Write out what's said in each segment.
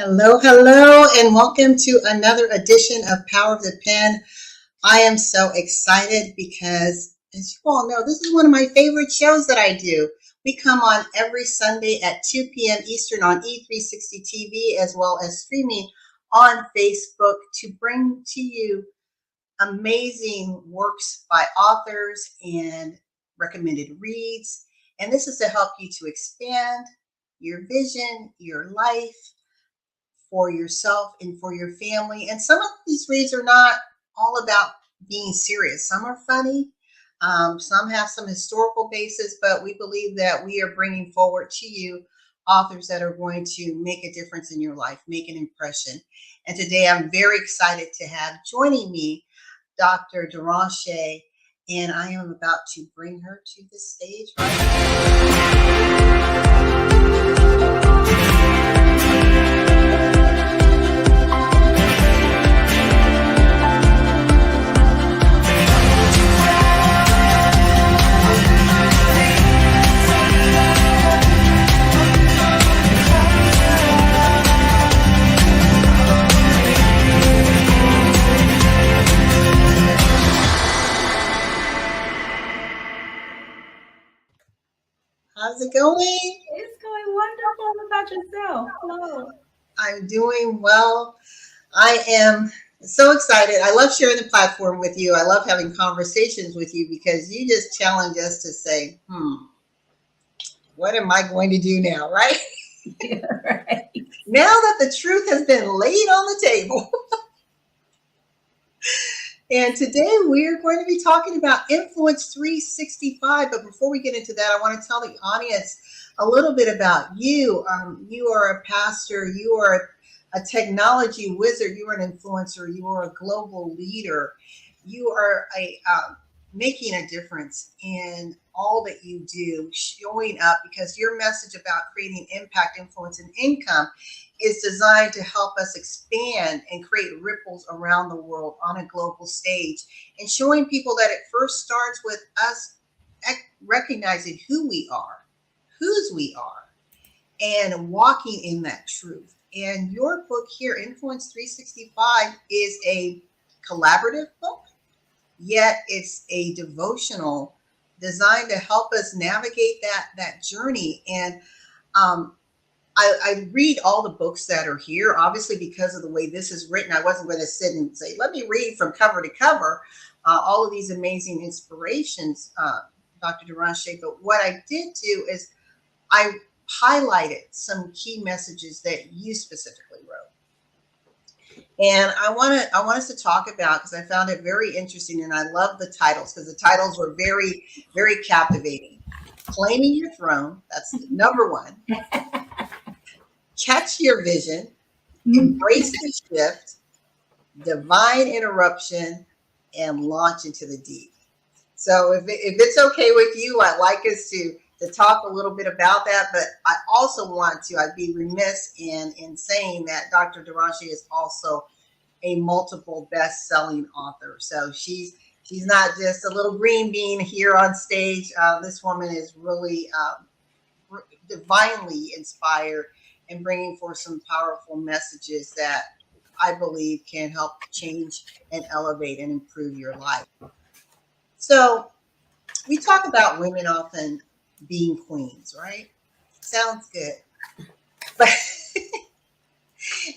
Hello, hello, and welcome to another edition of Power of the Pen. I am so excited because, as you all know, this is one of my favorite shows that I do. We come on every Sunday at 2 p.m. Eastern on E360 TV, as well as streaming on Facebook to bring to you amazing works by authors and recommended reads. And this is to help you to expand your vision, your life, for yourself and for your family. And some of these reads are not all about being serious. Some are funny. Some have some historical basis, but we believe that we are bringing forward to you authors that are going to make a difference in your life, make an impression. And today I'm very excited to have joining me Dr. Derashay, and I am about to bring her to the stage right now. How's it going? It's going wonderful. What about yourself? Hello. I'm doing well. I am so excited. I love sharing the platform with you. I love having conversations with you because you just challenge us to say, what am I going to do now, right? Yeah, right. Now that the truth has been laid on the table. And today we're going to be talking about Influence 365. But before we get into that, I want to tell the audience a little bit about you. You are a pastor. You are a technology wizard. You are an influencer. You are a global leader. You are making a difference in all that you do, showing up, because your message about creating impact, influence, and income is designed to help us expand and create ripples around the world on a global stage, and showing people that it first starts with us recognizing who we are, whose we are, and walking in that truth. And your book here, Influence 365, is a collaborative book, yet it's a devotional designed to help us navigate that journey. And I read all the books that are here. Obviously, because of the way this is written, I wasn't going to sit and say, let me read from cover to cover all of these amazing inspirations, Dr. Derashay. But what I did do is I highlighted some key messages that you specifically wrote. And I want us to talk about, because I found it very interesting, and I love the titles because the titles were very, very captivating. Claiming Your Throne, that's number one. Catch Your Vision, Embrace the Shift, Divine Interruption, and Launch into the Deep. So if it's okay with you, I'd like us to talk a little bit about that. But I also want to, I'd be remiss in saying that Dr. Derashay is also a multiple best-selling author. So she's not just a little green bean here on stage. This woman is really divinely inspired and bringing forth some powerful messages that I believe can help change and elevate and improve your life. So we talk about women often being queens, right? Sounds good. But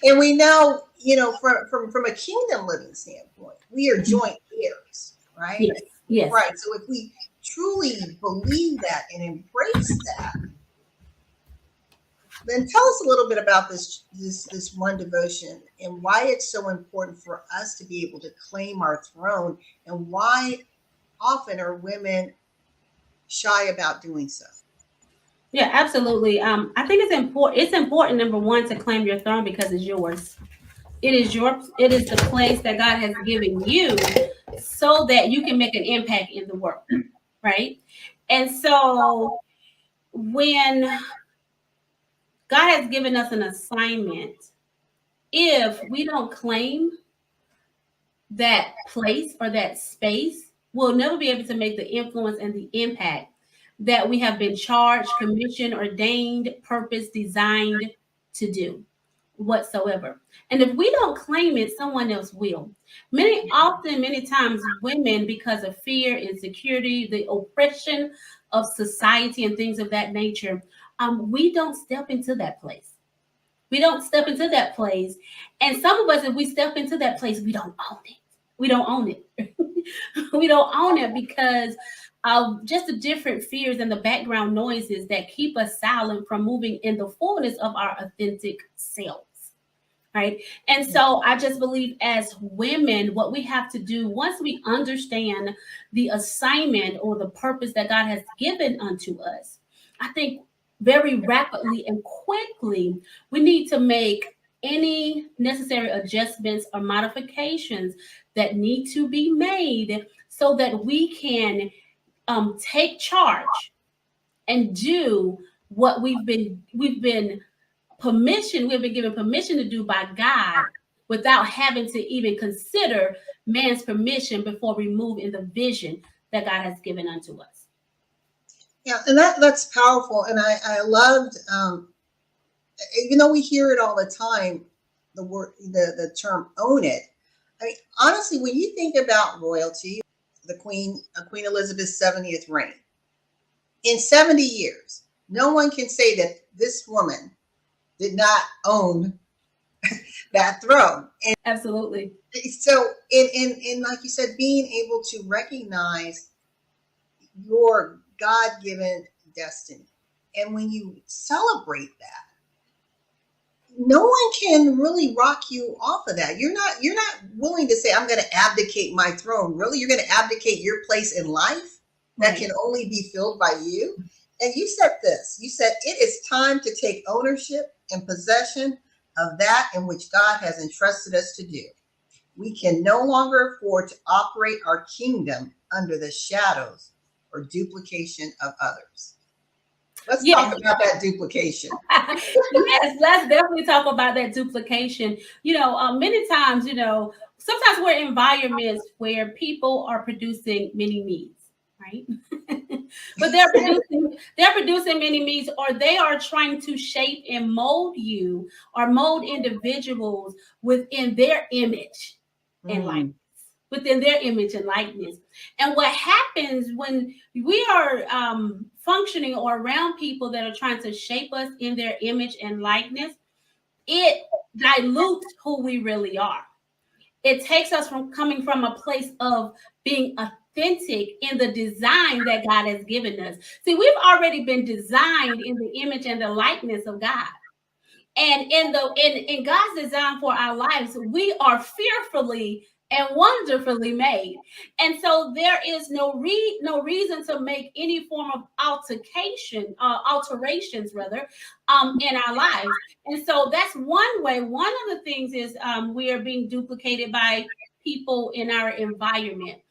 and we know, from a kingdom living standpoint, we are joint heirs, right? Yes. Right. So if we truly believe that and embrace that, then tell us a little bit about this one devotion and why it's so important for us to be able to claim our throne, and why often are women shy about doing so. Yeah, absolutely. I think it's important. It's important, number one, to claim your throne because it's yours. It is the place that God has given you so that you can make an impact in the world, right? And so when God has given us an assignment, if we don't claim that place or that space, we'll never be able to make the influence and the impact that we have been charged, commissioned, ordained, purpose, designed to do. whatsoever. And if we don't claim it, someone else will. Many times, women, because of fear, insecurity, the oppression of society, and things of that nature, we don't step into that place. We don't step into that place. And some of us, if we step into that place, we don't own it. We don't own it. We don't own it because of just the different fears and the background noises that keep us silent from moving in the fullness of our authentic selves. Right. And so I just believe as women, what we have to do once we understand the assignment or the purpose that God has given unto us, I think very rapidly and quickly, we need to make any necessary adjustments or modifications that need to be made so that we can take charge and do what we've been given permission to do by God without having to even consider man's permission before we move in the vision that God has given unto us. Yeah, and that's powerful. And I loved, even though we hear it all the time, the term "own it." I mean, honestly, when you think about royalty, Queen Elizabeth's 70th reign, in 70 years, no one can say that this woman did not own that throne. And Absolutely. so, in like you said, being able to recognize your God-given destiny, and when you celebrate that, no one can really rock you off of that. You're not willing to say, I'm going to abdicate my throne. Really, you're going to abdicate your place in life that Right. can only be filled by you. And you said this. You said it is time to take ownership and possession of that in which God has entrusted us to do. We can no longer afford to operate our kingdom under the shadows or duplication of others. Let's Yes. talk about that duplication. Yes, let's definitely talk about that duplication. Many times, sometimes we're in environments where people are producing many needs, right? But they're producing many needs, or they are trying to shape and mold you or mold individuals within their image and likeness. Mm. Within their image and likeness. And what happens when we are functioning or around people that are trying to shape us in their image and likeness, it dilutes who we really are. It takes us from coming from a place of being authentic in the design that God has given us. See, we've already been designed in the image and the likeness of God. And in God's design for our lives, we are fearfully and wonderfully made. And so there is no reason to make any form of alterations rather, in our lives. And so that's one way. One of the things is we are being duplicated by people in our environment.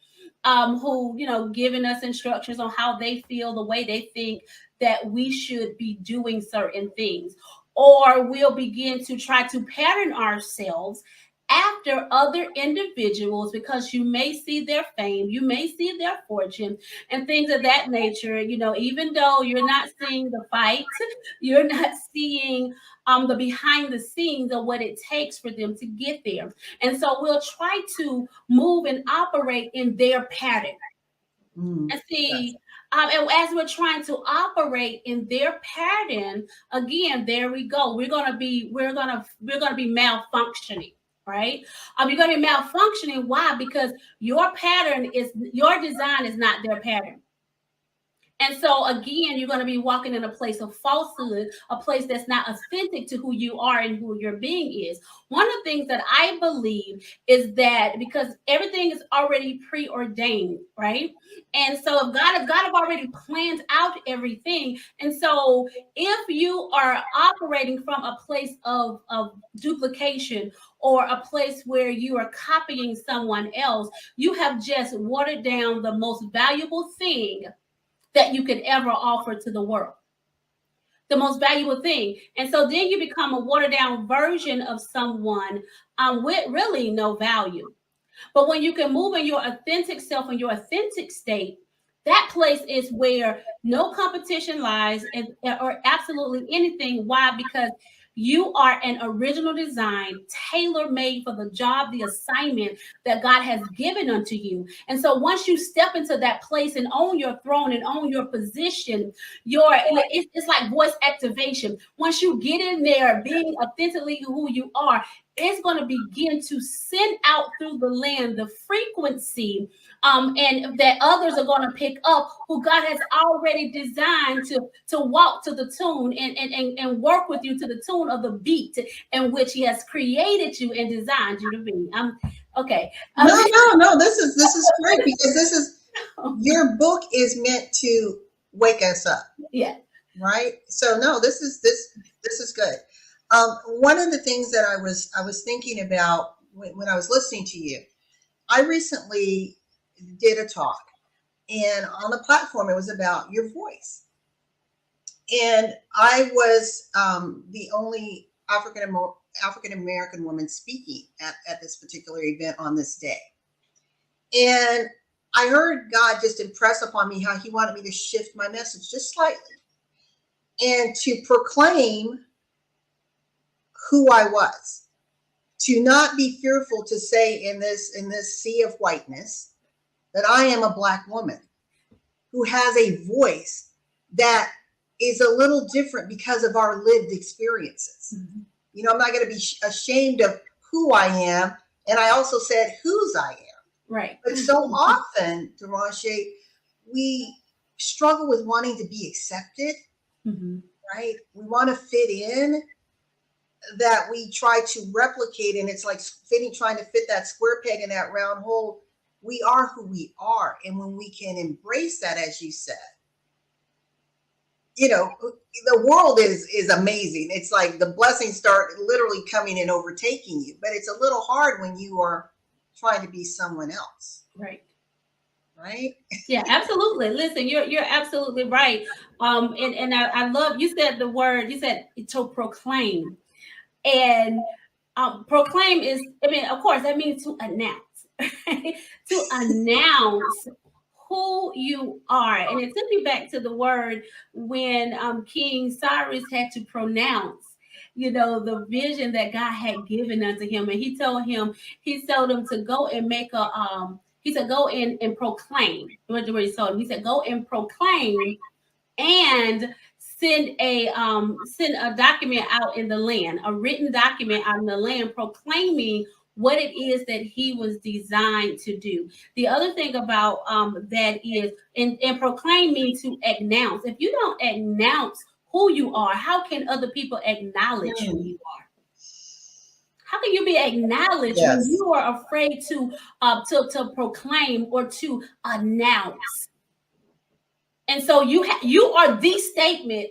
Who, giving us instructions on how they feel, the way they think that we should be doing certain things, or we'll begin to try to pattern ourselves after other individuals because you may see their fame, you may see their fortune, and things of that nature. Even though you're not seeing the fight, you're not seeing the behind the scenes of what it takes for them to get there. And so we'll try to move and operate in their pattern. Mm. And see, and as we're trying to operate in their pattern, again, there we go. We're gonna be malfunctioning, right? You're gonna be malfunctioning. Why? Because your design is not their pattern. And so again, you're going to be walking in a place of falsehood, a place that's not authentic to who you are and who your being is. One of the things that I believe is that because everything is already preordained, right? And so if God have already planned out everything. And so if you are operating from a place of duplication or a place where you are copying someone else, you have just watered down the most valuable thing that you could ever offer to the world. The most valuable thing. And so then you become a watered down version of someone with really no value. But when you can move in your authentic self and your authentic state, that place is where no competition lies or absolutely anything. Why? Because You are an original design, tailor-made for the job, the assignment that God has given unto you. And so once you step into that place and own your throne and own your position, it's like voice activation. Once you get in there, being authentically who you are, it's going to begin to send out through the land the frequency, and that others are going to pick up, who God has already designed to walk to the tune and work with you to the tune of the beat in which He has created you and designed you to be. Okay. No. This is great, because this is your book is meant to wake us up. Yeah. Right. So no, this is good. One of the things that I was thinking about when I was listening to you, I recently did a talk, and on the platform it was about your voice, and I was the only African American woman speaking at this particular event on this day. And I heard God just impress upon me how He wanted me to shift my message just slightly, and to proclaim who I was, to not be fearful to say in this sea of whiteness that I am a Black woman who has a voice that is a little different because of our lived experiences. Mm-hmm. You know, I'm not going to be ashamed of who I am. And I also said whose I am. Right. But so often, Derashay, we struggle with wanting to be accepted. Mm-hmm. Right? We want to fit in, that we try to replicate, and it's like trying to fit that square peg in that round hole. We are who we are. And when we can embrace that, as you said, you know, the world is amazing. It's like the blessings start literally coming and overtaking you, but it's a little hard when you are trying to be someone else. Right. Right. Yeah, absolutely. Listen, you're absolutely right. And I love, you said the word, you said to proclaim. And proclaim is, I mean, of course, that means to announce, right? To announce who you are. And it took me back to the word when King Cyrus had to pronounce, you know, the vision that God had given unto him. And he told him to go and make he said, go in and proclaim. What he told him? He said, go and proclaim and send a document out in the land, a written document out in the land, proclaiming what it is that he was designed to do. The other thing about that is, and proclaim means to announce. If you don't announce who you are, how can other people acknowledge who you are? How can you be acknowledged when you are afraid to proclaim or to announce? And so you are the statement.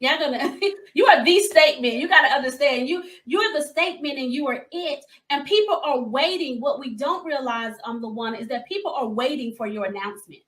You are the statement. You got to understand, you're the statement and you are it. And people are waiting. What we don't realize, LaWanna, is that people are waiting for your announcement.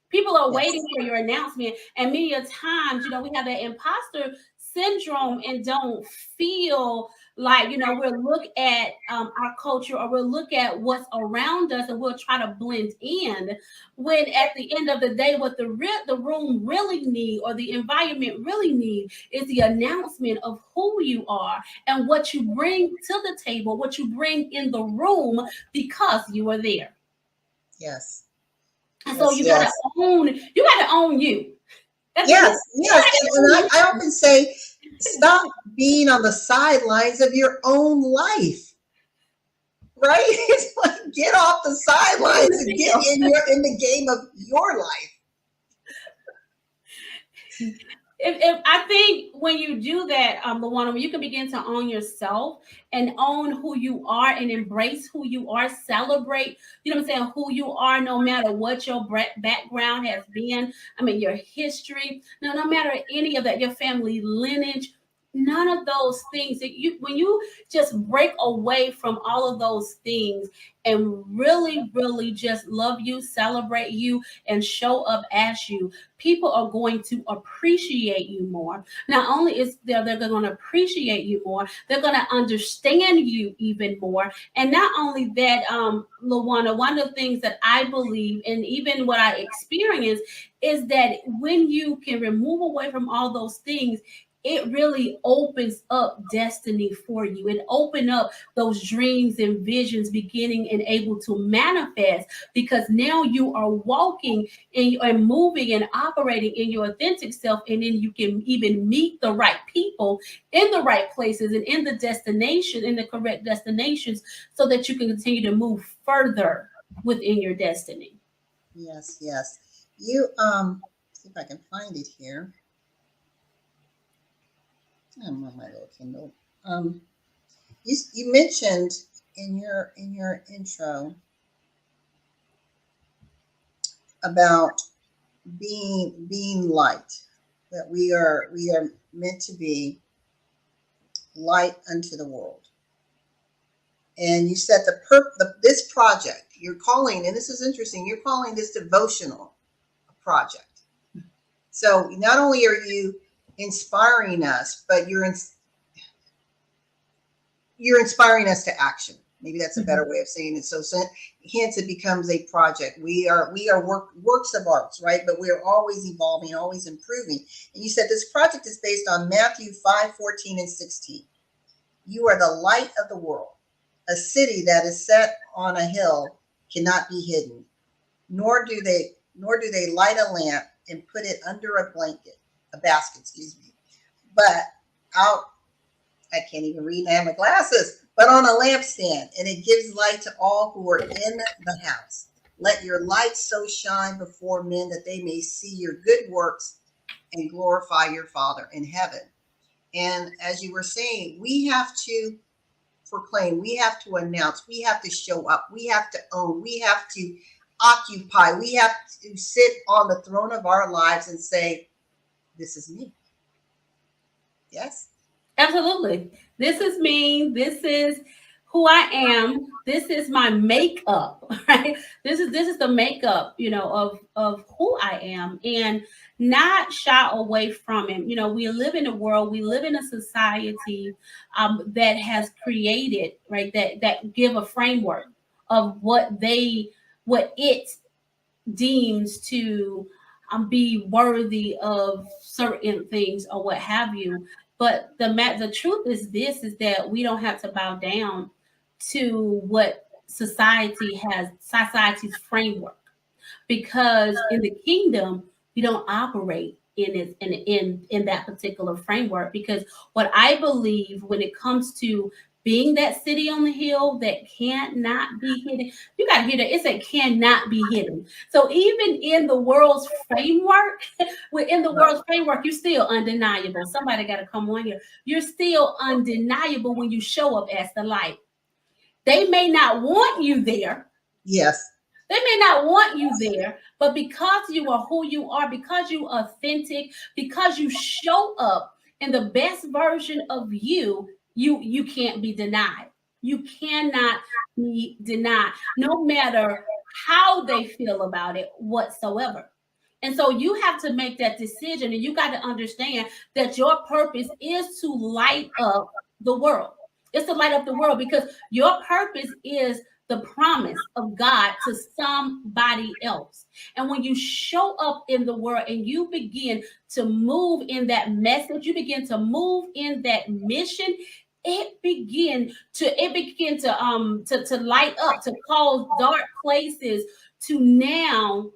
People are waiting for your announcement. And many a times, you know, we have that imposter syndrome and don't feel like, you know, we'll look at our culture, or we'll look at what's around us and we'll try to blend in, when at the end of the day, what the room really need, or the environment really need, is the announcement of who you are and what you bring to the table, what you bring in the room, because you are there. Yes. And so you gotta own you. Yes. And I often say, stop being on the sidelines of your own life. Right? It's like, get off the sidelines and get in the game of your life. If I think when you do that, LaWanna, you can begin to own yourself and own who you are and embrace who you are, celebrate, you know what I'm saying, who you are, no matter what your background has been. I mean, your history, no matter any of that, your family lineage. None of those things that when you just break away from all of those things and really, really just love you, celebrate you, and show up as you, people are going to appreciate you more. Not only is they're going to appreciate you more, they're going to understand you even more. And not only that, LaWanna, one of the things that I believe, and even what I experience, is that when you can remove away from all those things, it really opens up destiny for you. It open up those dreams and visions beginning and able to manifest, because now you are walking and moving and operating in your authentic self, and then you can even meet the right people in the right places and in the destination, in the correct destinations, so that you can continue to move further within your destiny. Yes, yes. You see if I can find it here. I'm on my little Kindle. Um, you mentioned in your intro about being light, that we are meant to be light unto the world. And you said this project you're calling, and this is interesting, you're calling this devotional a project. So not only are you inspiring us, but you're inspiring us to action. Maybe that's a better way of saying it. So hence it becomes a project. We are works of arts, right? But we are always evolving, always improving. And you said this project is based on Matthew 5:14 and 16. You are the light of the world. A city that is set on a hill cannot be hidden, nor do they light a lamp and put it under a basket, excuse me, but out. I can't even read and I have my glasses, but on a lampstand, and it gives light to all who are in the house. Let your light so shine before men that they may see your good works and glorify your Father in heaven. And as you were saying, we have to proclaim, we have to announce, we have to show up, we have to own, we have to occupy, we have to sit on the throne of our lives and say, this is me. Yes? Absolutely. This is me. This is who I am. This is my makeup, right? This is the makeup, of who I am, and not shy away from it. We live in a world, we live in a society that has created, right, that give a framework of what it deems to be worthy of certain things or what have you. But the truth is this, is that we don't have to bow down to what society's framework, because in the kingdom we don't operate in that particular framework. Because what I believe, when it comes to being that city on the hill that cannot be hidden, you got to hear that it said cannot be hidden. So even in the world's framework, within the Right. world's framework, you're still undeniable. Somebody got to come on here. You're still undeniable when you show up as the light. They may not want you there, Yes. they may not want you there, but because you are who you are, because you are authentic, because you show up in the best version of you, you can't be denied. You cannot be denied, no matter how they feel about it whatsoever. And so you have to make that decision, and you got to understand that your purpose is to light up the world. It's to light up the world, because your purpose is the promise of God to somebody else. And when you show up in the world and you begin to move in that message, you begin to move in that mission, it begin to light up, to cause dark places to now,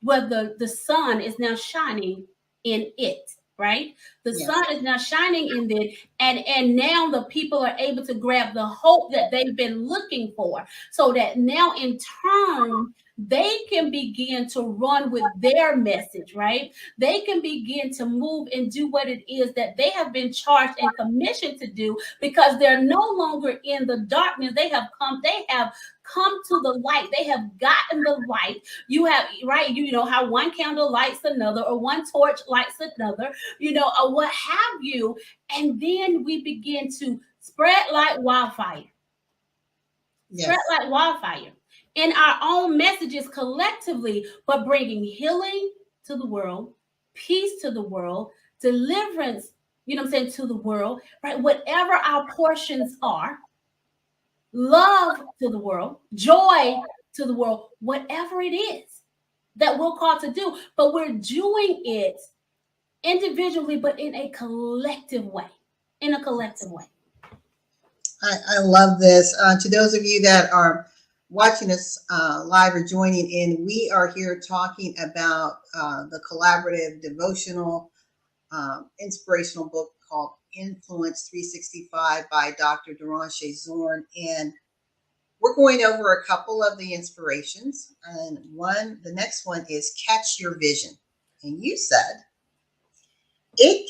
where the sun is now shining in it, right? The Yes. sun is now shining in it, and now the people are able to grab the hope that they've been looking for, so that now in turn they can begin to run with their message, right? They can begin to move and do what it is that they have been charged and commissioned to do, because they're no longer in the darkness. They have come to the light. They have gotten the light. You have, right, you know how one candle lights another, or one torch lights another, or what have you. And then we begin to spread like wildfire, spread Yes. like wildfire in our own messages collectively, but bringing healing to the world, peace to the world, deliverance, I'm saying, to the world, right? Whatever our portions are, love to the world, joy to the world, whatever it is that we're called to do, but we're doing it individually, but in a collective way. In a collective way. I love this. To those of you that are watching us live or joining in, we are here talking about the collaborative devotional inspirational book called Influence 365 by Dr. Derashay. And we're going over a couple of the inspirations. And the next one is Catch Your Vision. And you said, it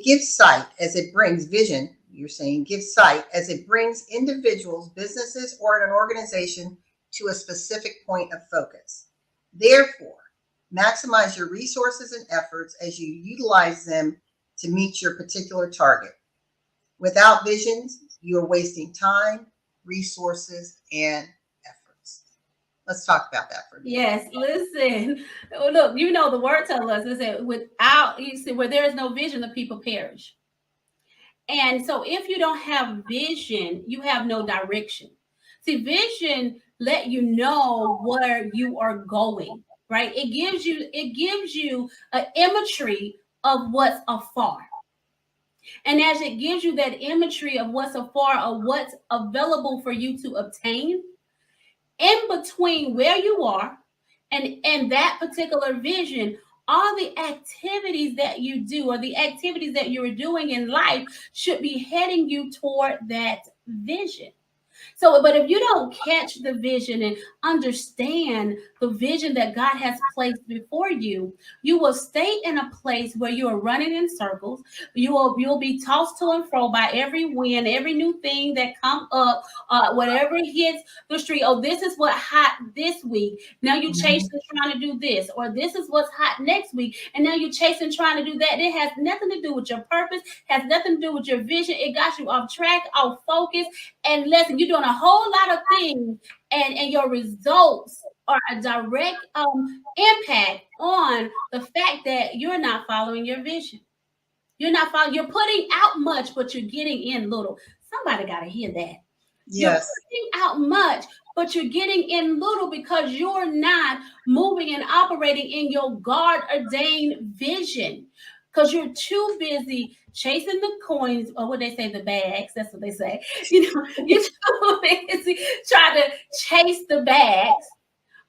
gives sight as it brings vision. You're saying gives sight as it brings individuals, businesses, or an organization to a specific point of focus. Therefore, maximize your resources and efforts as you utilize them to meet your particular target. Without visions, you are wasting time, resources, and efforts. Let's talk about that for a minute. Yes, listen. Look, you know the word tells us, is that without, you see, where there is no vision, the people perish. And so if you don't have vision, you have no direction. See, vision let you know where you are going, right? It gives you an imagery of what's afar. And as it gives you that imagery of what's afar, of what's available for you to obtain, in between where you are and that particular vision, all the activities that you do or the activities that you're doing in life should be heading you toward that vision. So, but if you don't catch the vision and understand the vision that God has placed before you, you will stay in a place where you are running in circles. You'll be tossed to and fro by every wind, every new thing that come up, whatever hits the street. Oh, this is what hot this week. Now you chasing trying to do this, or this is what's hot next week, and now you're chasing trying to do that. It has nothing to do with your purpose, has nothing to do with your vision. It got you off track, off focus. And listen, you're doing a whole lot of things, and your results are a direct impact on the fact that you're not following your vision. You're putting out much, but you're getting in little. Somebody got to hear that. You're Yes. putting out much, but you're getting in little because you're not moving and operating in your God ordained vision. Because you're too busy chasing the coins, or what they say, the bags. That's what they say. You're too busy trying to chase the bags.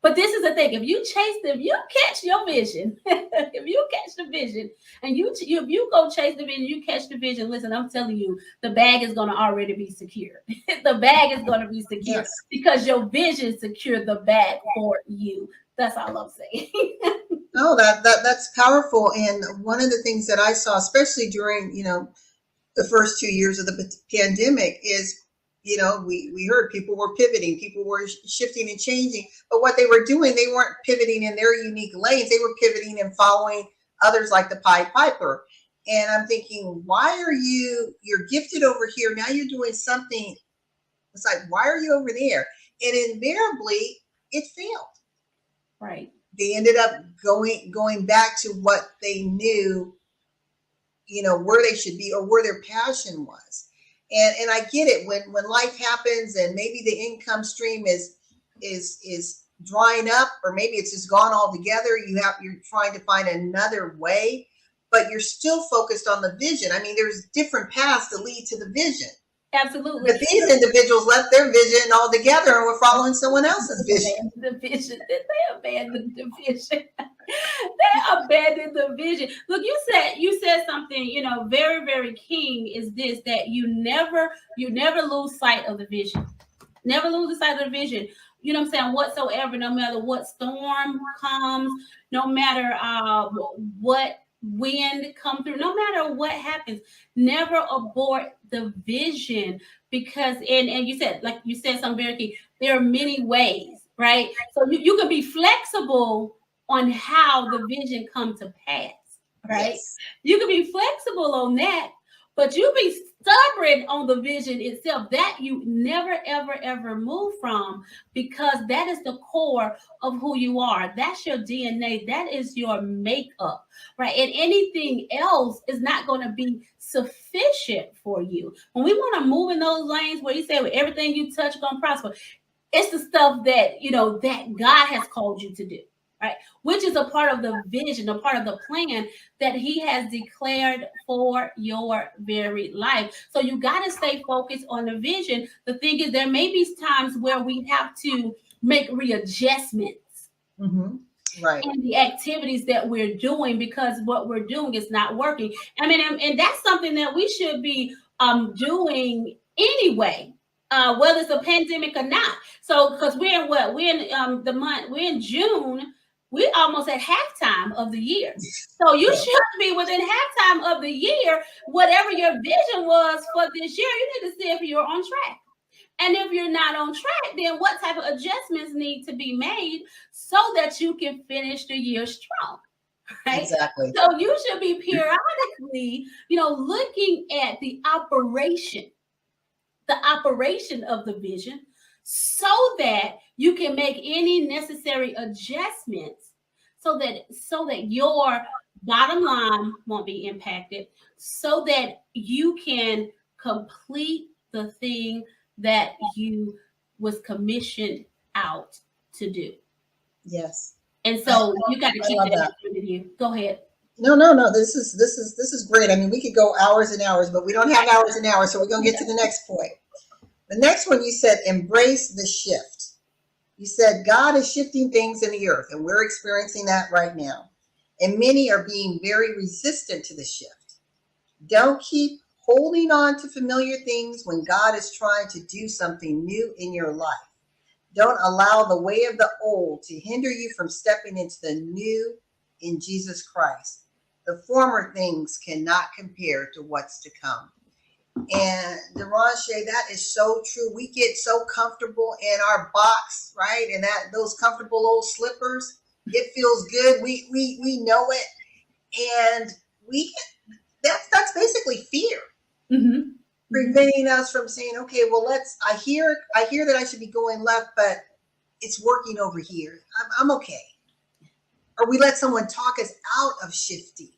But this is the thing: if you catch your vision, if you catch the vision, and if you go chase the vision, you catch the vision. Listen, I'm telling you, the bag is going to already be secure. The bag is going to be secure, Yes. because your vision secured the bag for you. That's all I'm saying. Oh, that's powerful. And one of the things that I saw, especially during, the first 2 years of the pandemic, is, we heard people were pivoting, people were shifting and changing, but what they were doing, they weren't pivoting in their unique lanes. They were pivoting and following others like the Pied Piper. And I'm thinking, why are you're gifted over here? Now you're doing something. It's like, why are you over there? And invariably it failed. Right. They ended up going back to what they knew, where they should be or where their passion was. And I get it when life happens and maybe the income stream is drying up, or maybe it's just gone altogether. You're trying to find another way, but you're still focused on the vision. I mean, there's different paths that lead to the vision. Absolutely. But these individuals left their vision altogether and were following someone else's vision. The vision. They abandoned the vision. They abandoned the vision. Look, you said something, very, very key is this, that you never lose sight of the vision. Never lose the sight of the vision. You know what I'm saying? Whatsoever, no matter what storm comes, no matter what wind come through, no matter what happens, never abort the vision, because and you said something very key. There are many ways, right? So you can be flexible on how the vision come to pass, right? Yes. You can be flexible on that, but you be stubborn on the vision itself, that you never, ever, ever move from, because that is the core of who you are. That's your DNA. That is your makeup, right? And anything else is not going to be sufficient for you. When we want to move in those lanes where you say, well, everything you touch is going to prosper, it's the stuff that, that God has called you to do. right? Which is a part of the vision, a part of the plan that he has declared for your very life. So you got to stay focused on the vision. The thing is, there may be times where we have to make readjustments Mm-hmm. Right. in the activities that we're doing because what we're doing is not working. I mean, and that's something that we should be doing anyway, whether it's a pandemic or not. So, because we're in what? We're in the month, we're in June, we're almost at halftime of the year. So you Yeah. should be within halftime of the year, whatever your vision was for this year, you need to see if you're on track. And if you're not on track, then what type of adjustments need to be made so that you can finish the year strong, right? Exactly. So you should be periodically, looking at the operation of the vision so that you can make any necessary adjustments so that your bottom line won't be impacted, so that you can complete the thing that you was commissioned out to do. Yes. And I, so you got to I keep love that in that. front of you. Go ahead. No, no, no. This is great. I mean, we could go hours and hours, but we don't have hours and hours, so we're gonna get to the next point. The next one you said, embrace the shift. You said God is shifting things in the earth, and we're experiencing that right now. And many are being very resistant to the shift. Don't keep holding on to familiar things when God is trying to do something new in your life. Don't allow the way of the old to hinder you from stepping into the new in Jesus Christ. The former things cannot compare to what's to come. And Derashay, that is so true. We get so comfortable in our box, right? And that those comfortable old slippers, it feels good. We know it, and we that's basically fear Mm-hmm. preventing us from saying, okay, well, I hear that I should be going left, but it's working over here. I'm okay. Or we let someone talk us out of shifting,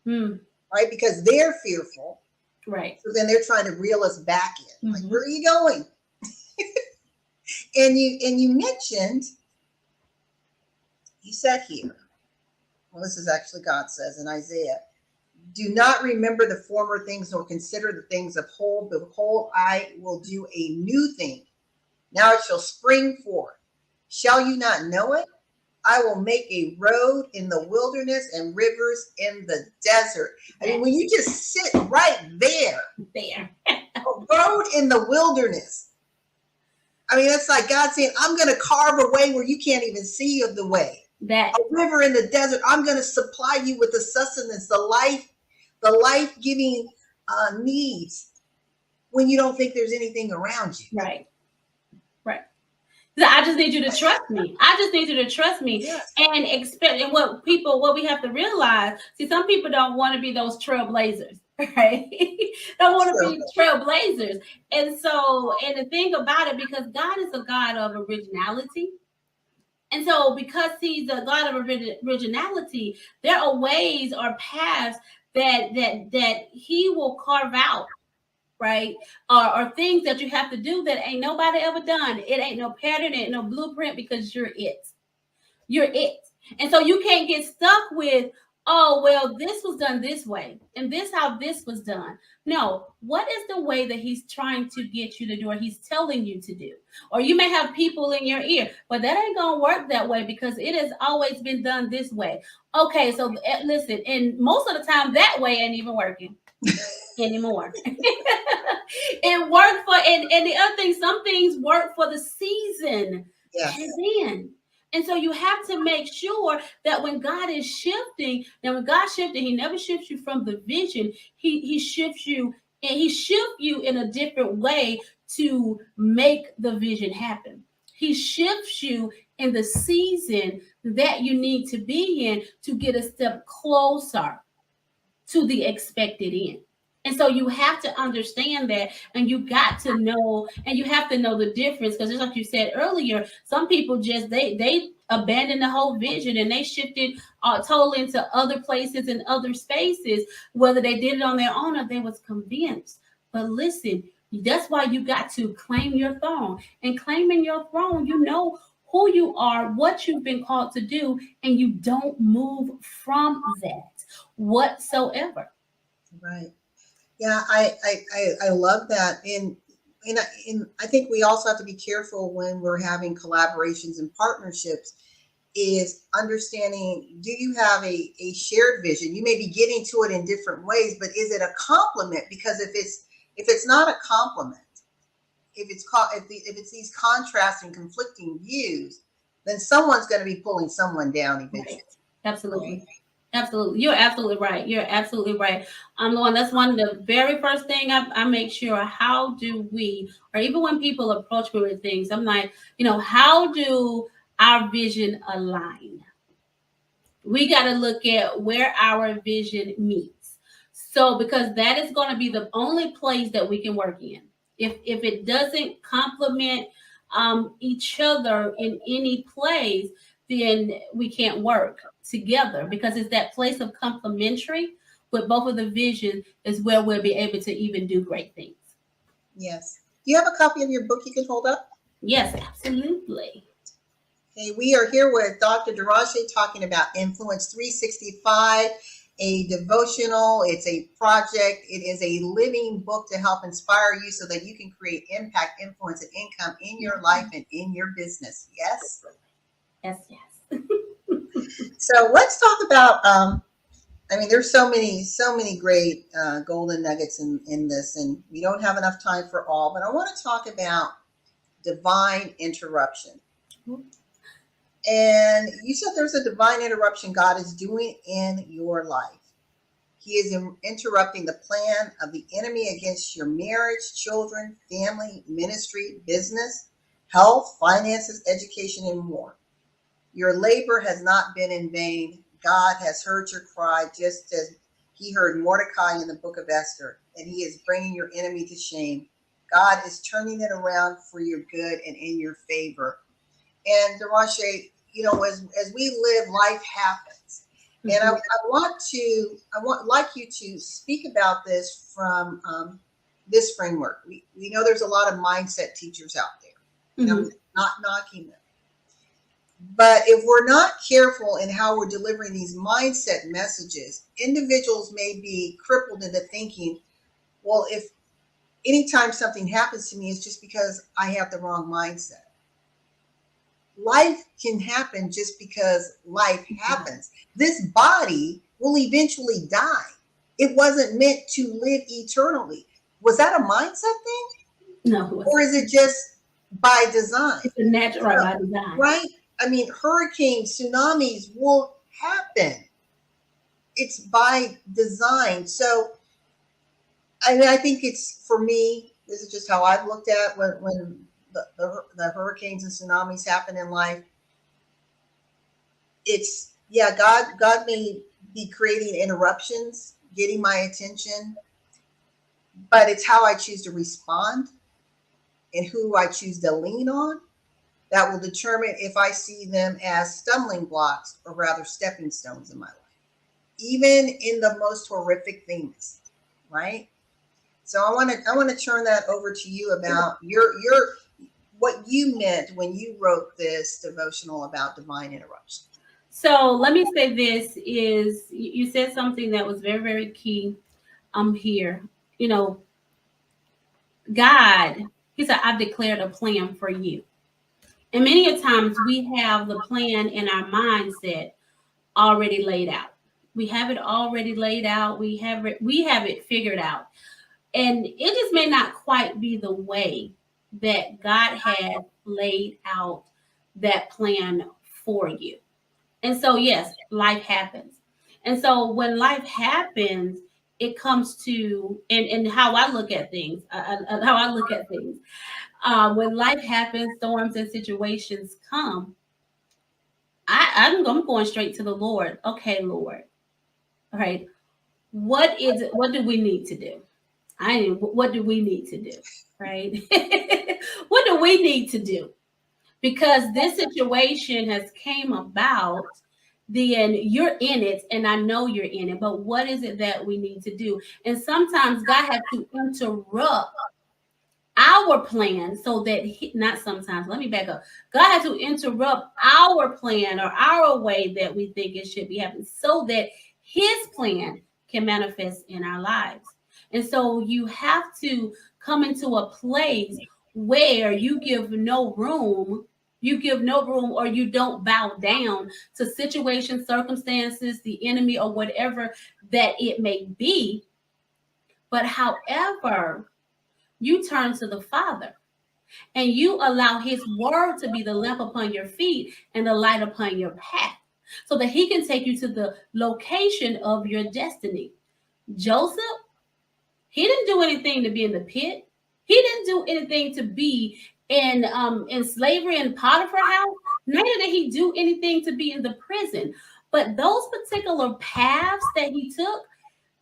Mm, right? Because they're fearful. right. So then they're trying to reel us back in. Like, Mm-hmm. where are you going? And you mentioned, you said here, well, this is actually God says in Isaiah, do not remember the former things nor consider the things of old. Behold, I will do a new thing. Now it shall spring forth. Shall you not know it? I will make a road in the wilderness and rivers in the desert. I mean, when you just sit right there, There. a road in the wilderness. I mean, it's like God saying, I'm going to carve a way where you can't even see of the way. That. A river in the desert. I'm going to supply you with the sustenance, the life-giving needs when you don't think there's anything around you. Right. Right. So I just need you to trust me. I just need you to trust me. Yes. And expect. And what we have to realize. See, some people don't want to be those trailblazers, right? Don't want to be trailblazers. And the thing about it, because God is a God of originality. And so, because he's a God of originality, there are ways or paths that he will carve out, right? Or things that you have to do that ain't nobody ever done. It ain't no pattern, it ain't no blueprint, because you're it. You're it. And so you can't get stuck with, oh, well, this was done this way, and this how this was done. No, what is the way that he's trying to get you to do, or he's telling you to do? Or you may have people in your ear, but that ain't gonna work that way because it has always been done this way. Okay, so listen, and most of the time that way ain't even working anymore. It worked for, and the other thing, some things work for the season. Yes. And and so you have to make sure that when God is shifting, now when God shifted, he never shifts you from the vision. He shifts you, and he shifts you in a different way to make the vision happen. He shifts you in the season that you need to be in to get a step closer to the expected end. And so you have to understand that, and you got to know, and you have to know the difference, because just like you said earlier, some people just they abandoned the whole vision and they shifted totally into other places and other spaces, whether they did it on their own or they was convinced. But listen, that's why you got to claim your throne, and claiming your throne, you know who you are, what you've been called to do, and you don't move from that whatsoever. Right. Yeah, I love that. And I think we also have to be careful when we're having collaborations and partnerships is understanding, do you have a shared vision? You may be getting to it in different ways, but is it a complement? Because if it's not a complement, if it's these contrasting conflicting views, then someone's going to be pulling someone down Right. eventually. Right. Absolutely. Absolutely. You're absolutely right. You're absolutely right. I'm the one that's one of the very first thing I make sure, how do we, or even when people approach me with things, I'm like, how do our vision align? We got to look at where our vision meets. So because that is going to be the only place that we can work in. If it doesn't complement each other in any place, then we can't work together, because it's that place of complementary with both of the vision is where we'll be able to even do great things. Yes. Do you have a copy of your book you can hold up? Yes, absolutely. Okay, we are here with Dr. Derashay talking about Influence 365, a devotional. It's a project. It is a living book to help inspire you so that you can create impact, influence, and income in your life and in your business. Yes. Yes, yes. So let's talk about. I mean, there's so many great golden nuggets in this, and we don't have enough time for all. But I want to talk about divine interruption. And you said there's a divine interruption God is doing in your life. He is interrupting the plan of the enemy against your marriage, children, family, ministry, business, health, finances, education, and more. Your labor has not been in vain. God has heard your cry, just as he heard Mordecai in the book of Esther, and he is bringing your enemy to shame. God is turning it around for your good and in your favor. And Derashay, as we live, life happens. And Mhm. I want like you to speak about this from this framework. We know there's a lot of mindset teachers out there, and I'm Mhm. not knocking them. But if we're not careful in how we're delivering these mindset messages, individuals may be crippled into thinking, well, if anytime something happens to me, it's just because I have the wrong mindset. Life can happen just because life happens. This body will eventually die. It wasn't meant to live eternally. Was that a mindset thing? No, it Or wasn't. is it just by design? It's a natural, right, So, by design. right? I mean, hurricanes, tsunamis will happen. It's by design. So, I think it's for me, this is just how I've looked at when the hurricanes and tsunamis happen in life. It's, yeah, God may be creating interruptions, getting my attention, but it's how I choose to respond and who I choose to lean on that will determine if I see them as stumbling blocks or rather stepping stones in my life, even in the most horrific things, right? So I want to turn that over to you about your what you meant when you wrote this devotional about divine interruption. So let me say this is you said something that was very, very key here. You know, God, he said, I've declared a plan for you. And many a times we have the plan in our mindset already laid out. We have it already laid out. We have it figured out. And it just may not quite be the way that God had laid out that plan for you. And so, yes, life happens. And so, when life happens, it comes to, and how I look at things, when life happens, storms and situations come, I'm going straight to the Lord. Okay, Lord, all right, what do we need to do? What do we need to do? Right? What do we need to do? Because this situation has came about, then you're in it and I know you're in it, but what is it that we need to do? And sometimes God has to interrupt our plan so that not sometimes, let me back up. God had to interrupt our plan or our way that we think it should be happening so that his plan can manifest in our lives. And so you have to come into a place where you give no room, or you don't bow down to situations, circumstances, the enemy, or whatever that it may be. But however, you turn to the Father and you allow his word to be the lamp upon your feet and the light upon your path so that he can take you to the location of your destiny. Joseph, he didn't do anything to be in the pit. He didn't do anything to be in slavery in Potiphar's house. Neither did he do anything to be in the prison. But those particular paths that he took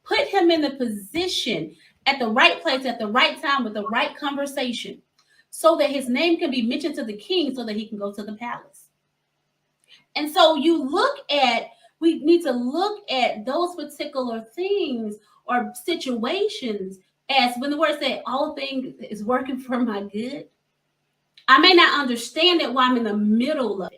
put him in the position at the right place at the right time with the right conversation so that his name can be mentioned to the king so that he can go to the palace. And so we need to look at those particular things or situations as when the word said all things is working for my good. I may not understand it while I'm in the middle of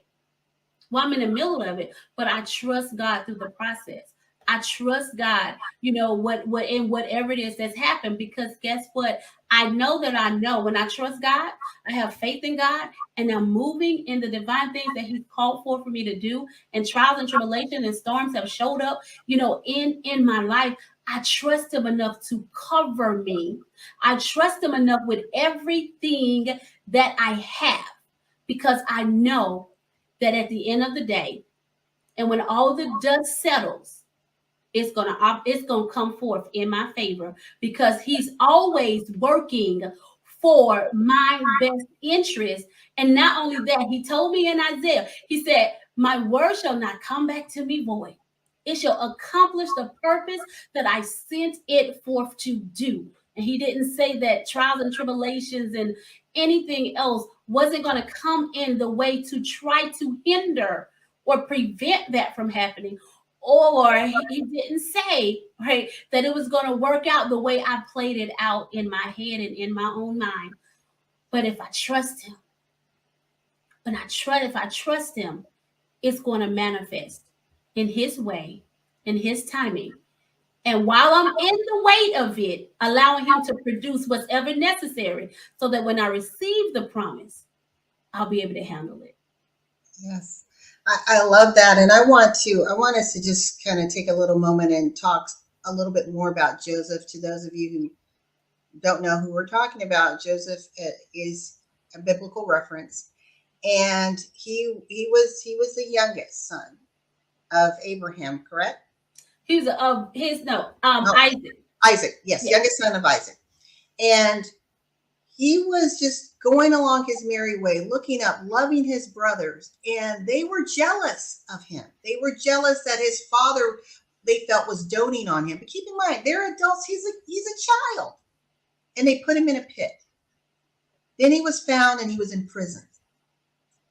it, but I trust God through the process. I trust God, what in whatever it is that's happened, because guess what? I know that I know when I trust God, I have faith in God, and I'm moving in the divine things that He's called for me to do. And trials and tribulations and storms have showed up, in my life. I trust Him enough to cover me. I trust Him enough with everything that I have, because I know that at the end of the day, and when all the dust settles, it's gonna come forth in my favor, because he's always working for my best interest. And not only that, he told me in Isaiah, he said, my word shall not come back to me void. It shall accomplish the purpose that I sent it forth to do. And he didn't say that trials and tribulations and anything else wasn't going to come in the way to try to hinder or prevent that from happening. Or he didn't say, right, that it was going to work out the way I played it out in my head and in my own mind. But if I trust him, it's going to manifest in his way, in his timing. And while I'm in the weight of it, allowing him to produce whatever necessary so that when I receive the promise, I'll be able to handle it. Yes. I love that. And I want us to just kind of take a little moment and talk a little bit more about Joseph. To those of you who don't know who we're talking about, Joseph is a biblical reference. And he was the youngest son of Abraham, correct? He was Isaac. Isaac, yes, youngest son of Isaac. And he was just going along his merry way, looking up, loving his brothers, and they were jealous of him. They were jealous that his father, they felt, was doting on him. But keep in mind, they're adults. He's a child. And they put him in a pit. Then he was found and he was imprisoned.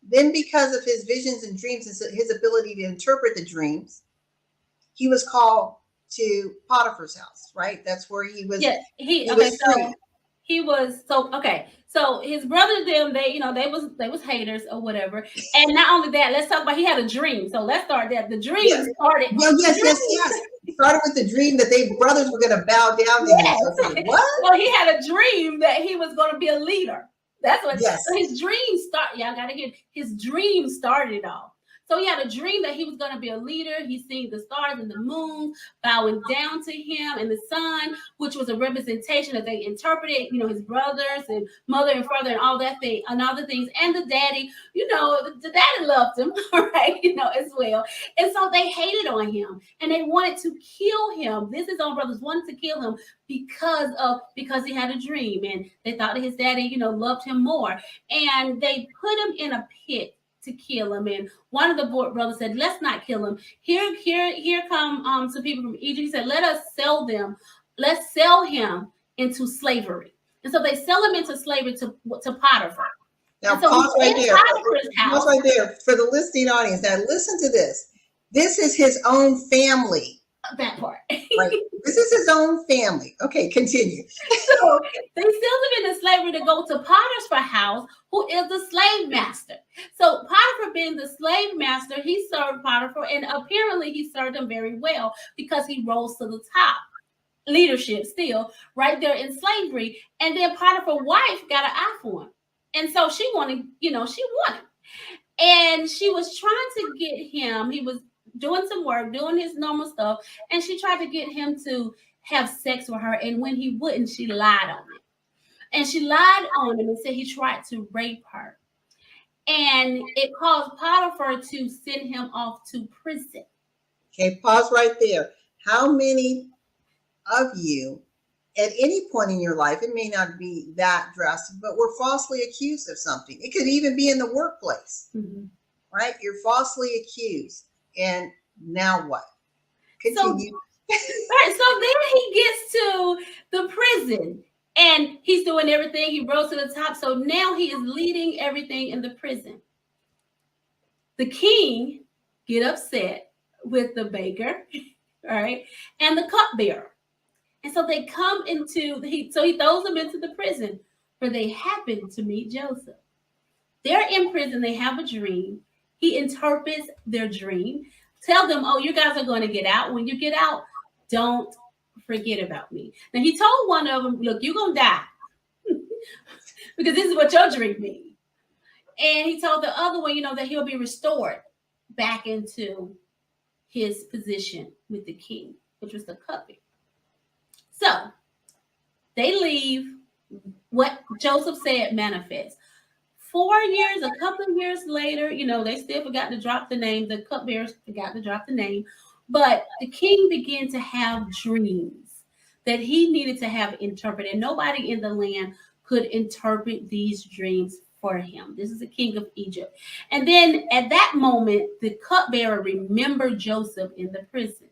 Then because of his visions and dreams and his ability to interpret the dreams, he was called to Potiphar's house, right? That's where he was. Yes, So his brothers, they was haters or whatever. And not only that, let's talk about, he had a dream. So let's start there. The dream started. Well, yes. He started with the dream that they brothers were going to bow down to him. So like, what? Well, he had a dream that he was going to be a leader. That's what. Yes. So his dream started. Y'all gotta get his dream started it all. So he had a dream that he was going to be a leader. He seen the stars and the moon bowing down to him, and the sun, which was a representation that they interpreted, his brothers and mother and father and all that thing and other things. And the daddy, the daddy loved him, right? As well. And so they hated on him and they wanted to kill him. His own brothers wanted to kill him because he had a dream, and they thought that his daddy, loved him more. And they put him in a pit to kill him. And one of the brothers said, let's not kill him. Here come some people from Egypt. He said, let us sell them. Let's sell him into slavery. And so they sell him into slavery to Potiphar. Now pause right there. Pause right there for the listening audience. Now listen to this. This is his own family that part. Right. This is his own family. Okay, continue. So they still him into slavery to go to Potiphar's house, who is the slave master. So Potiphar, being the slave master, he served Potiphar, and apparently he served him very well because he rose to the top leadership still right there in slavery. And then Potiphar's wife got an eye for him, and so she wanted, she wanted, and she was trying to get him. He was doing some work, doing his normal stuff, and she tried to get him to have sex with her. And when he wouldn't, she lied on him. And she lied on him and said he tried to rape her. And it caused Potiphar to send him off to prison. Okay, pause right there. How many of you at any point in your life, it may not be that drastic, but were falsely accused of something? It could even be in the workplace, right? You're falsely accused. And now what? Continue. Right, so then he gets to the prison and he's doing everything. He rose to the top. So now he is leading everything in the prison. The king get upset with the baker, right, and the cupbearer. And so they come into, he throws them into the prison where they happen to meet Joseph. They're in prison. They have a dream. He interprets their dream. Tell them, oh, you guys are going to get out. When you get out, don't forget about me. Now, he told one of them, look, you're going to die because this is what your dream means. And he told the other one, that he'll be restored back into his position with the king, which was the cupbearer. So they leave. What Joseph said manifests. 4 years, a couple of years later, they still forgot to drop the name. The cupbearers forgot to drop the name. But the king began to have dreams that he needed to have interpreted. Nobody in the land could interpret these dreams for him. This is the king of Egypt. And then at that moment, the cupbearer remembered Joseph in the prison.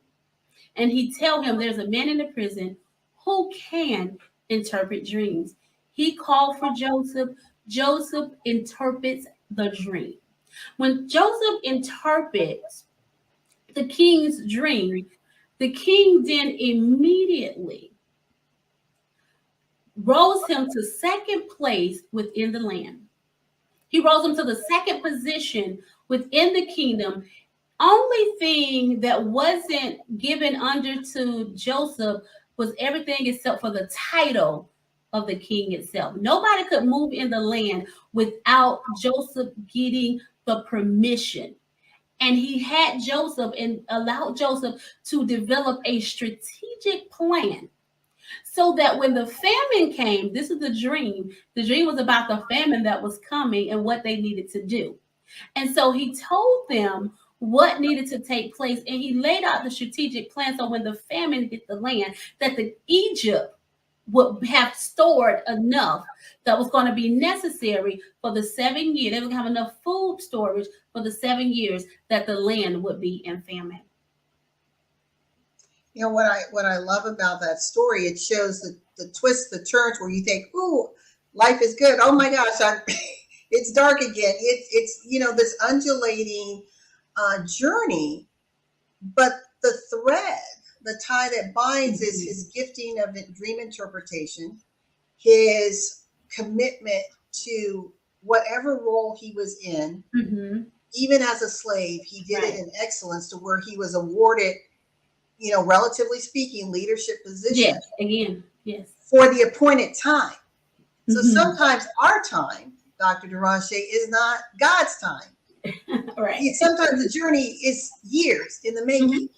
And he tell him there's a man in the prison who can interpret dreams. He called for Joseph. Joseph interprets the dream. When Joseph interprets the king's dream, the king then immediately rose him to second place within the land. He rose him to the second position within the kingdom. Only thing that wasn't given under to Joseph was everything except for the title of the king itself. Nobody could move in the land without Joseph getting the permission. And he had Joseph and allowed Joseph to develop a strategic plan so that when the famine came, this is the dream. The dream was about the famine that was coming and what they needed to do. And so he told them what needed to take place, and he laid out the strategic plan so when the famine hit the land, that the Egypt would have stored enough that was going to be necessary for the 7 years. They would have enough food storage for the 7 years that the land would be in famine. What I love about that story, it shows the twists, the turns where you think, "Ooh, life is good. Oh my gosh, it's dark again." It's this undulating journey, but the thread, the tie that binds is his gifting of dream interpretation, his commitment to whatever role he was in. Even as a slave, he did it in excellence to where he was awarded, relatively speaking, leadership position. Yes. For the appointed time. So sometimes our time, Dr. Derashay, is not God's time. Right. Sometimes the journey is years in the making.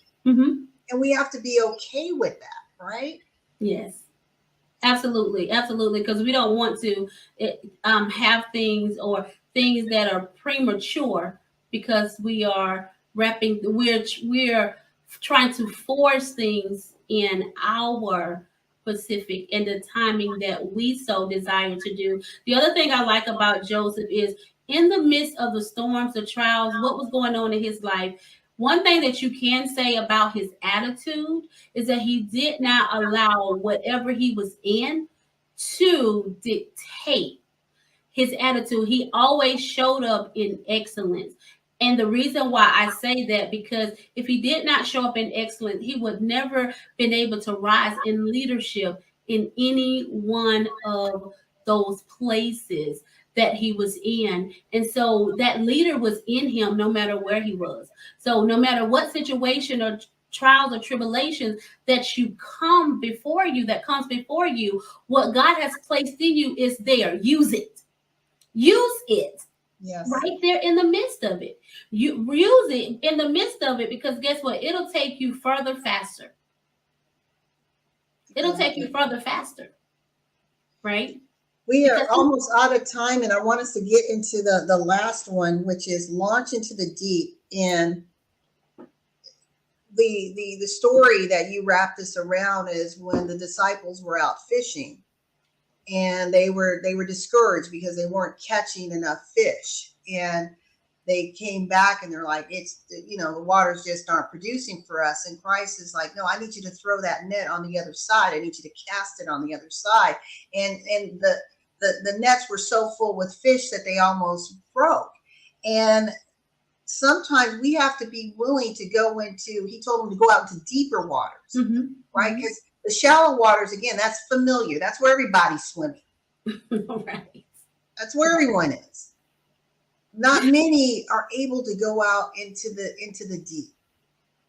And we have to be okay with that, right? Yes. Absolutely. Because we don't want to have things that are premature because we're trying to force things in our specific and the timing that we so desire to do. The other thing I like about Joseph is in the midst of the storms, the trials, what was going on in his life, one thing that you can say about his attitude is that he did not allow whatever he was in to dictate his attitude. He always showed up in excellence. And the reason why I say that, because if he did not show up in excellence, he would never been able to rise in leadership in any one of those places that he was in. And so that leader was in him no matter where he was. So no matter what situation or trials or tribulations that comes before you, what God has placed in you is there. Use it. Use it Yes. right there in the midst of it. You use it in the midst of it, because guess what? It'll take you further faster. I It'll love take you it. further faster, right? We are Because almost out of time, and I want us to get into the last one, which is launch into the deep. And the story that you wrap this around is when the disciples were out fishing, and they were discouraged because they weren't catching enough fish, and they came back and they're like, it's, the waters just aren't producing for us. And Christ is like, no, I need you to throw that net on the other side. I need you to cast it on the other side. And the nets were so full with fish that they almost broke. And sometimes we have to be willing to go into, he told them to go out into deeper waters, right? Because the shallow waters, again, that's familiar. That's where everybody's swimming. right. That's where everyone is. Not many are able to go out into the deep.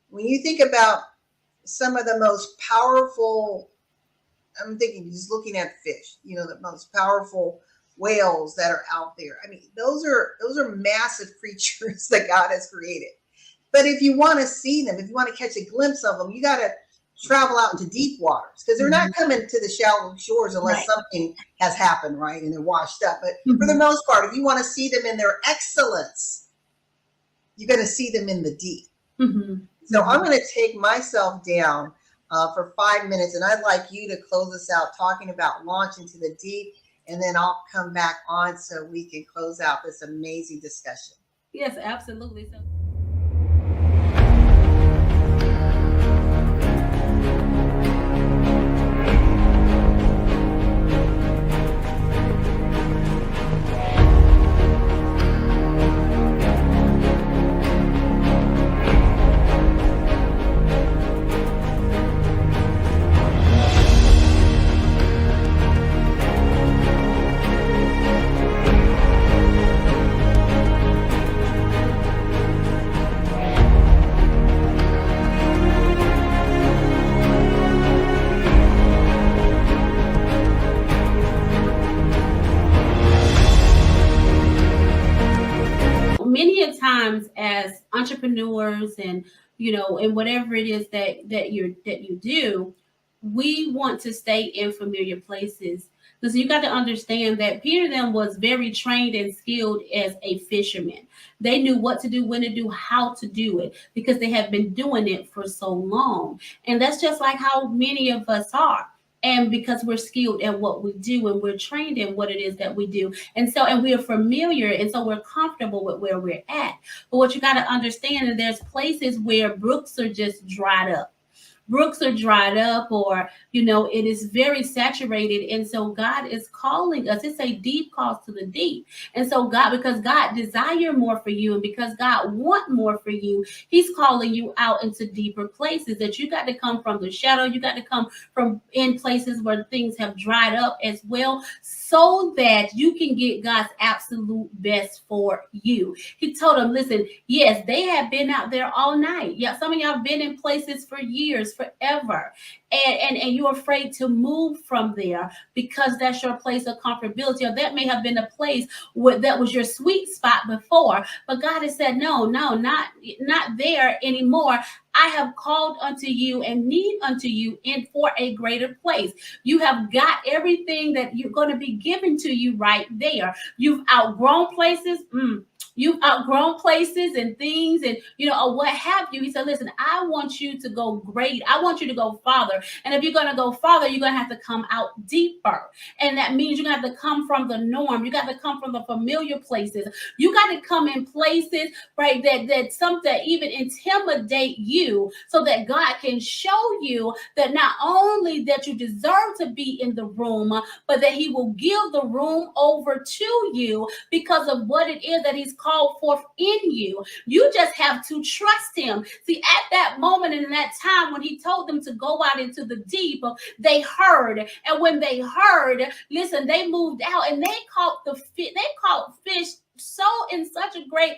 When you think about some of the most powerful, I'm thinking just looking at fish, the most powerful whales that are out there. I mean, those are massive creatures that God has created. But if you want to see them, if you want to catch a glimpse of them, you got to travel out into deep waters, because they're not coming to the shallow shores unless something has happened, right? And they're washed up. But for the most part, if you want to see them in their excellence, you're going to see them in the deep. So I'm going to take myself down for 5 minutes, and I'd like you to close us out talking about launch into the deep, and then I'll come back on so we can close out this amazing discussion. Yes, absolutely. So many a times as entrepreneurs, and and whatever it is that you do, we want to stay in familiar places. Because you got to understand that Peter then was very trained and skilled as a fisherman. They knew what to do, when to do, how to do it, because they have been doing it for so long. And that's just like how many of us are. And because we're skilled at what we do, and we're trained in what it is that we do. And we are familiar, and so we're comfortable with where we're at. But what you got to understand is there's places where brooks are just dried up. Brooks are dried up, or it is very saturated. And so God is calling us. It's a deep calls to the deep. And so because God desire more for you, and because God want more for you, he's calling you out into deeper places, that you got to come from the shadow. You got to come from in places where things have dried up as well, so that you can get God's absolute best for you. He told them, listen, yes, they have been out there all night. Yeah, some of y'all have been in places for years, forever, and you're afraid to move from there because that's your place of comfortability, or that may have been a place where that was your sweet spot before. But God has said, no, not there anymore. I have called unto you and need unto you in for a greater place. You have got everything that you're going to be given to you right there. You've outgrown places. You've outgrown places and things, and or what have you. He said, listen, I want you to go great. I want you to go farther. farther. And if you're going to go farther, you're going to have to come out deeper. And that means you're going to have to come from the norm. You got to come from the familiar places. You got to come in places, right, that some that even intimidate you, so that God can show you that not only that you deserve to be in the room, but that he will give the room over to you because of what it is that he's called forth in you. You just have to trust him. See, at that moment in that time when he told them to go out into the deep, they heard. And when they heard, listen, they moved out and they caught fish so in such a great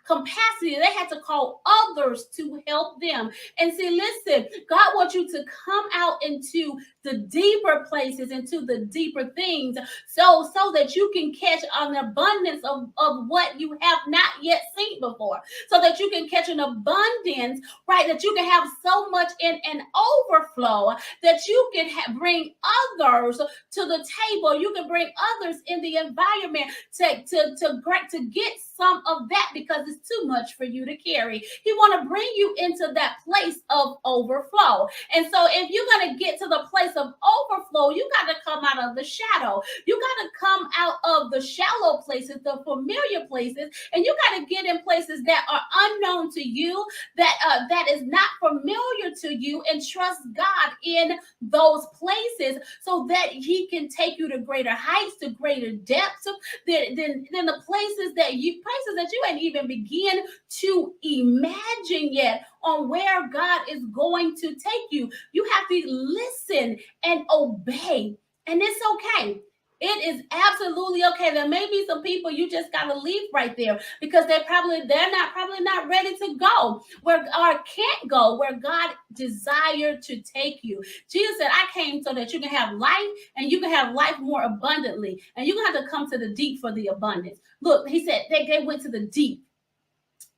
capacity, they had to call others to help them. And see, listen, God wants you to come out into the deeper places, into the deeper things, so that you can catch an abundance of what you have not yet seen before, so that you can catch an abundance, right, that you can have so much in an overflow that you can bring others to the table. You can bring others in the environment to get some of that, because it's too much for you to carry. He want to bring you into that place of overflow. And so if you're going to get to the place of overflow, you got to come out of the shadow. You got to come out of the shallow places, the familiar places, and you got to get in places that are unknown to you, that is not familiar to you, and trust God in those places so that he can take you to greater heights, to greater depths than the places that you ain't even begin to imagine yet on where God is going to take you. You have to listen and obey, and it's okay. It is absolutely okay. There may be some people you just gotta leave right there because they're probably not ready to go where, or can't go where God desired to take you. Jesus said, I came so that you can have life, and you can have life more abundantly. And you're gonna have to come to the deep for the abundance. Look, he said they went to the deep.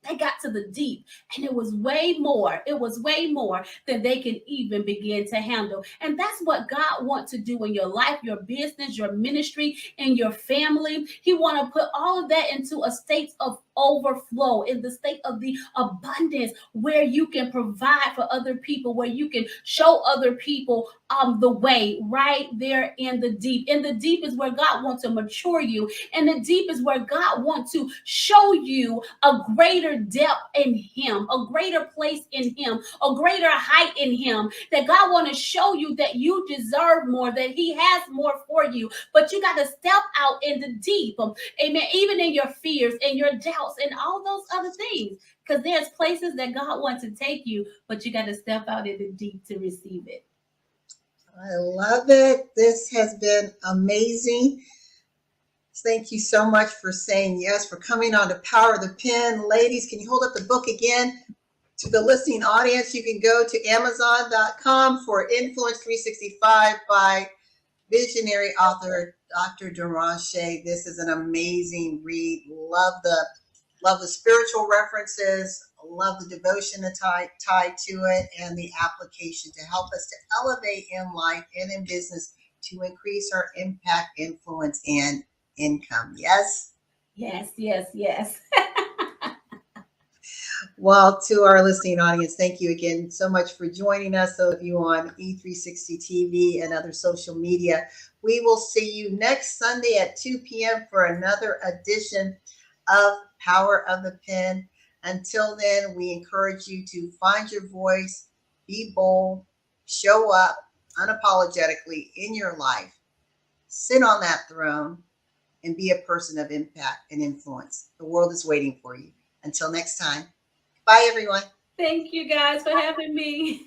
They got to the deep, and it was way more than they can even begin to handle. And that's what God wants to do in your life, your business, your ministry, and your family. He want to put all of that into a state of overflow, in the state of the abundance, where you can provide for other people, where you can show other people the way, right there in the deep. In the deep is where God wants to mature you, and the deep is where God wants to show you a greater depth in him, a greater place in him, a greater height in him, that God want to show you that you deserve more, that he has more for you. But you got to step out in the deep, amen, even in your fears and your doubts and all those other things, because there's places that God wants to take you, but you got to step out in the deep to receive it. I love it. This has been amazing. Thank you so much for saying yes, for coming on to Power of the Pen. Ladies, can you hold up the book again to the listening audience? You can go to Amazon.com for Influence 365 by visionary author Dr. Derashay. This is an amazing read. Love the spiritual references. Love the devotion tied to it, and the application to help us to elevate in life and in business, to increase our impact, influence, and income. Yes? Yes. Well, to our listening audience, thank you again so much for joining us. So if you on E360 TV and other social media, we will see you next Sunday at 2 p.m. for another edition of Power of the Pen. Until then, we encourage you to find your voice, be bold, show up unapologetically in your life, sit on that throne, and be a person of impact and influence. The world is waiting for you. Until next time, bye, everyone. Thank you guys for having me.